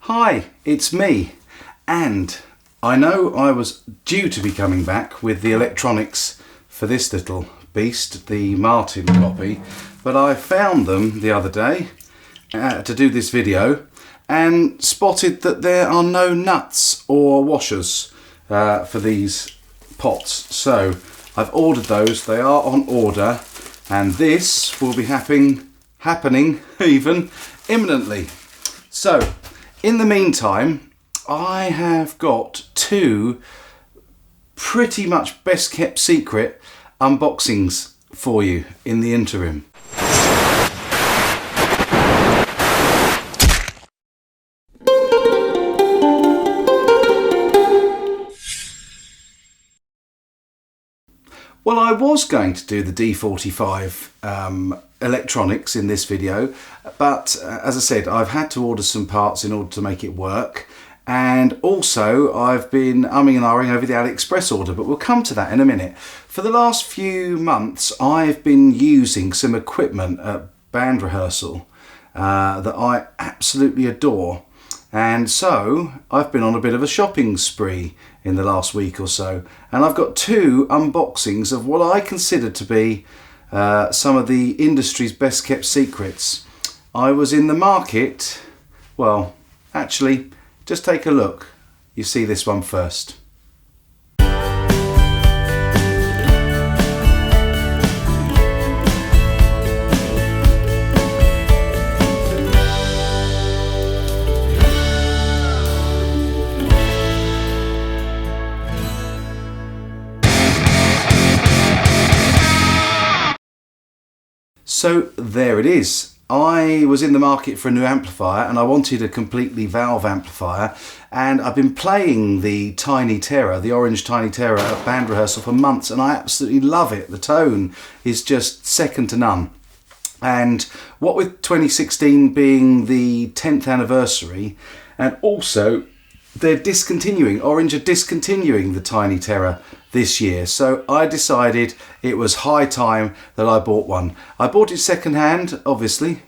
Hi, it's me, and I know I was due to be coming back with the electronics for this little beast, the MILTON copy, but I found them the other day to do this video and spotted that there are no nuts or washers for these pots. So I've ordered those, they are on order, and this will be happening even imminently. So in the meantime, I have got two pretty much best kept secret unboxings for you in the interim. Well, I was going to do the D45 electronics in this video, but as I said, I've had to order some parts in order to make it work, and also I've been umming and ahhing over the AliExpress order, but we'll come to that in a minute. For the last few months, I've been using some equipment at band rehearsal that I absolutely adore. And so I've been on a bit of a shopping spree in the last week or so, and I've got two unboxings of what I consider to be some of the industry's best kept secrets. I was in the market, well, actually, just take a look. You see this one first. So there it is. I was in the market for a new amplifier and I wanted a completely valve amplifier, and I've been playing the Tiny Terror, the orange Tiny Terror at band rehearsal for months, and I absolutely love it. The tone is just second to none. And what with 2016 being the 10th anniversary, and also they're discontinuing, Orange are discontinuing the Tiny Terror this year, so I decided it was high time that I bought one. I bought it second-hand, obviously,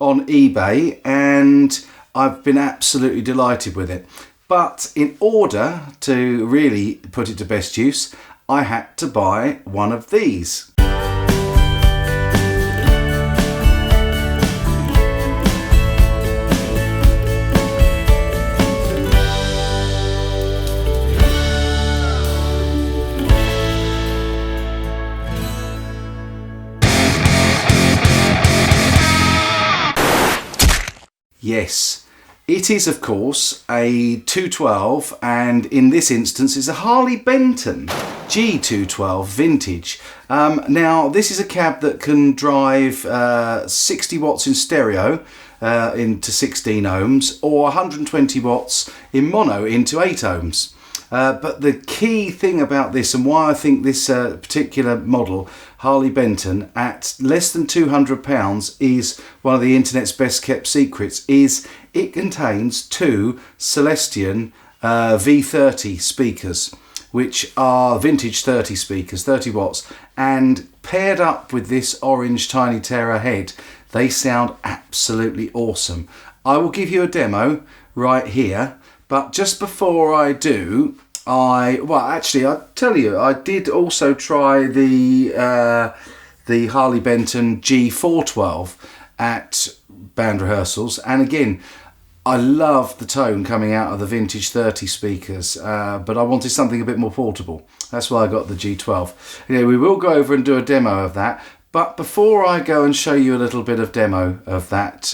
on eBay, and I've been absolutely delighted with it. But in order to really put it to best use, I had to buy one of these. Yes, it is of course a 212, and in this instance is a Harley Benton G212 vintage. Now this is a cab that can drive 60 watts in stereo into 16 ohms, or 120 watts in mono into 8 ohms. But the key thing about this, and why I think this particular model, Harley Benton, at less than £200 is one of the internet's best kept secrets, is it contains two Celestion V30 speakers, which are vintage 30 speakers, 30 watts, and paired up with this orange Tiny Terror head, they sound absolutely awesome. I will give you a demo right here, but just before I do, I'll tell you, I did also try the Harley Benton G412 at band rehearsals, and again, I love the tone coming out of the vintage 30 speakers, but I wanted something a bit more portable. That's why I got the G12. Anyway, we will go over and do a demo of that, but before I go and show you a little bit of demo of that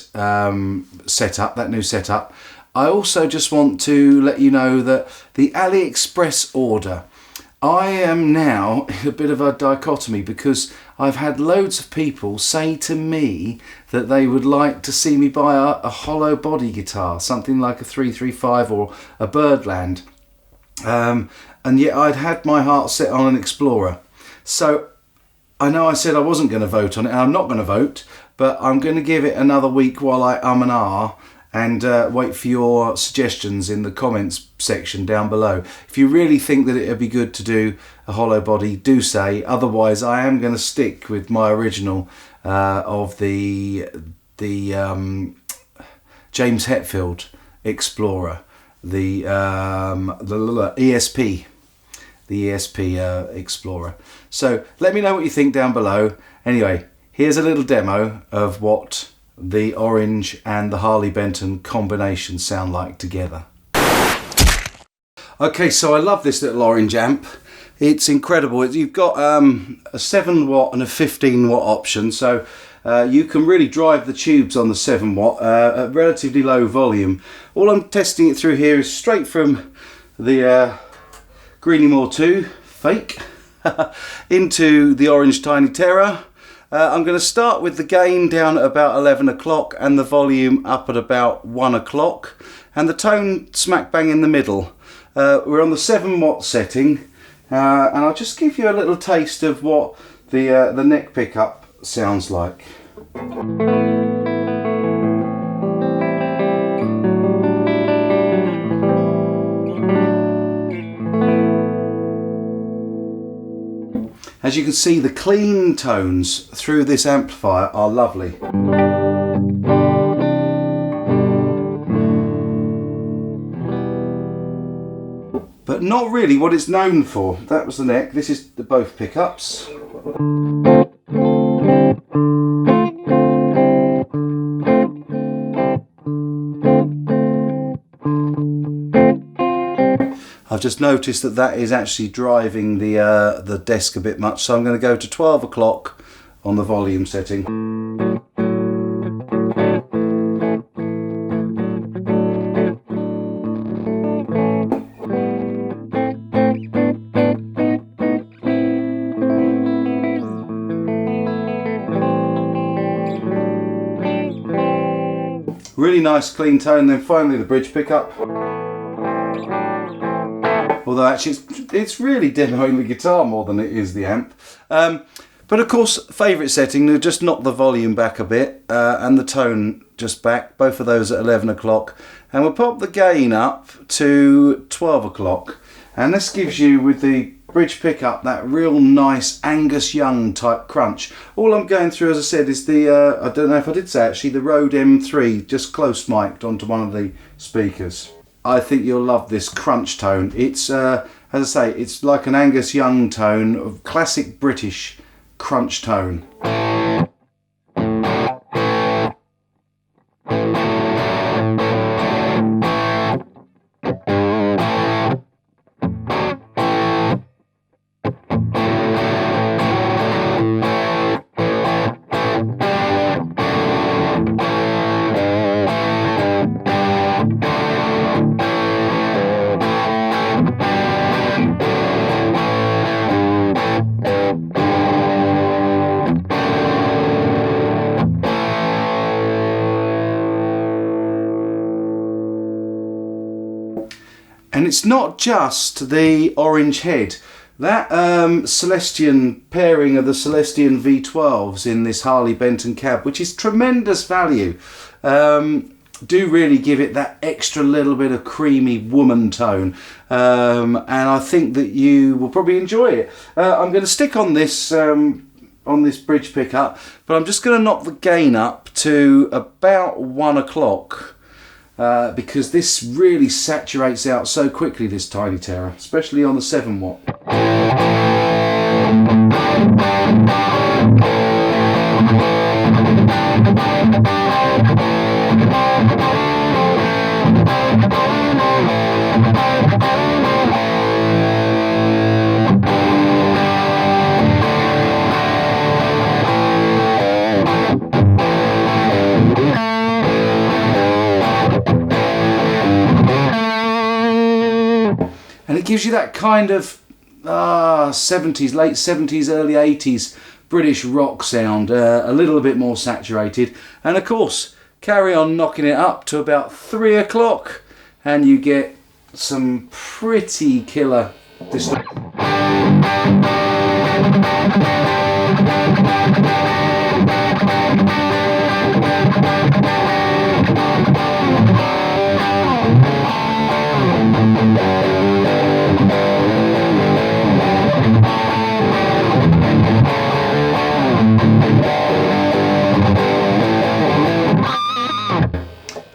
setup, that new setup, I also just want to let you know that the AliExpress order, I am now in a bit of a dichotomy, because I've had loads of people say to me that they would like to see me buy a hollow body guitar, something like a 335 or a Birdland, and yet I'd had my heart set on an Explorer. So I know I said I wasn't going to vote on it, and I'm not going to vote, but I'm going to give it another week while I and ah and wait for your suggestions in the comments section down below. If you really think that it would be good to do a hollow body, do say. Otherwise, I am going to stick with my original of the James Hetfield Explorer, the ESP, Explorer. So let me know what you think down below. Anyway, here's a little demo of what the orange and the Harley Benton combination sound like together. Okay, so I love this little orange amp. It's incredible. You've got a 7 watt and a 15 watt option, so you can really drive the tubes on the 7 watt at relatively low volume. All I'm testing it through here is straight from the Greenie Moore 2 fake into the orange Tiny Terror. I'm going to start with the gain down at about 11 o'clock and the volume up at about 1 o'clock, and the tone smack bang in the middle. We're on the 7 watt setting, and I'll just give you a little taste of what the neck pickup sounds like. As you can see, the clean tones through this amplifier are lovely. But not really what it's known for. That was the neck. This is the both pickups. I've just noticed that that is actually driving the desk a bit much, so I'm going to go to 12 o'clock on the volume setting. Really nice clean tone. Then finally the bridge pickup. Although actually it's really demoing the guitar more than it is the amp. But of course, favourite setting, just knock the volume back a bit and the tone just back, both of those at 11 o'clock. And we'll pop the gain up to 12 o'clock. And this gives you, with the bridge pickup, that real nice Angus Young type crunch. All I'm going through, as I said, is the, I don't know if I did say actually, the Rode M3, just close mic'd onto one of the speakers. I think you'll love this crunch tone. It's, as I say, it's like an Angus Young tone, of classic British crunch tone. And it's not just the orange head. That Celestion pairing of the Celestion V12s in this Harley Benton cab, which is tremendous value, do really give it that extra little bit of creamy woman tone. And I think that you will probably enjoy it. I'm going to stick on this bridge pickup, but I'm just going to knock the gain up to about 1 o'clock. Because this really saturates out so quickly, this Tiny Terror, especially on the 7 watt. And it gives you that kind of 70s, late 70s, early 80s British rock sound, a little bit more saturated. And of course, carry on knocking it up to about 3 o'clock and you get some pretty killer distortion.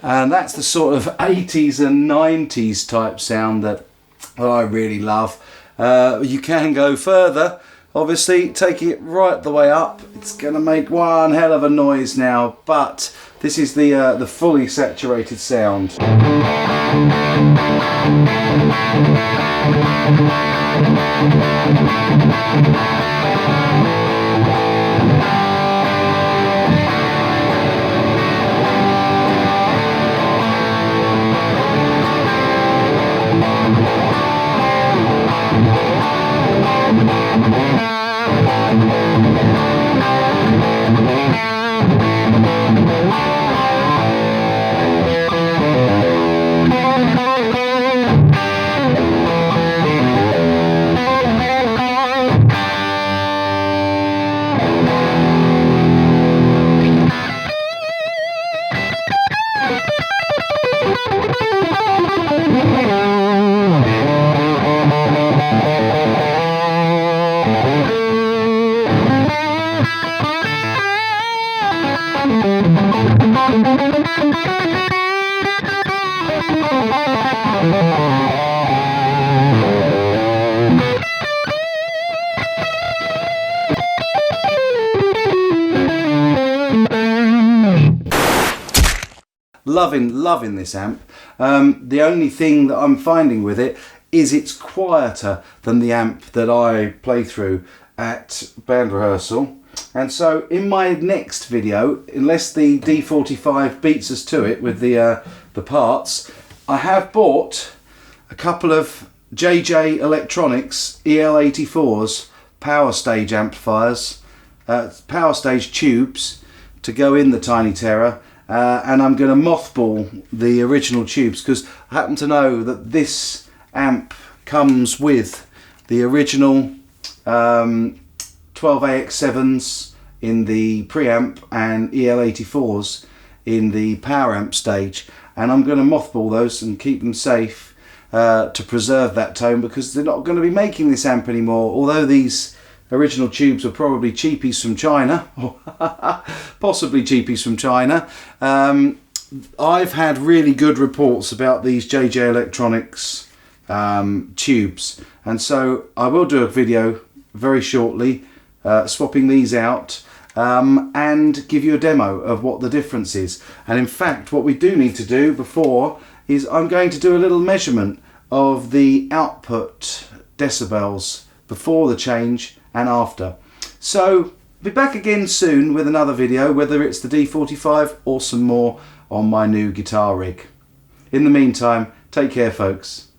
And And that's the sort of 80s and 90s type sound that I really love. You can go further, obviously, take it right the way up. It's going to make one hell of a noise now, but this is the fully saturated sound. Loving this amp. The only thing that I'm finding with it is it's quieter than the amp that I play through at band rehearsal. And so in my next video, unless the D45 beats us to it with the parts, I have bought a couple of JJ Electronics EL84s power stage amplifiers, power stage tubes to go in the Tiny Terror. And I'm going to mothball the original tubes because I happen to know that this amp comes with the original 12AX7s in the preamp and EL84s in the power amp stage, and I'm going to mothball those and keep them safe to preserve that tone, because they're not going to be making this amp anymore, although these original tubes are probably cheapies from China, possibly cheapies from China. I've had really good reports about these JJ Electronics tubes, and so I will do a video very shortly swapping these out and give you a demo of what the difference is. And in fact, what we do need to do before is I'm going to do a little measurement of the output decibels before the change and after. So be back again soon with another video, whether it's the D45 or some more on my new guitar rig. In the meantime, take care folks.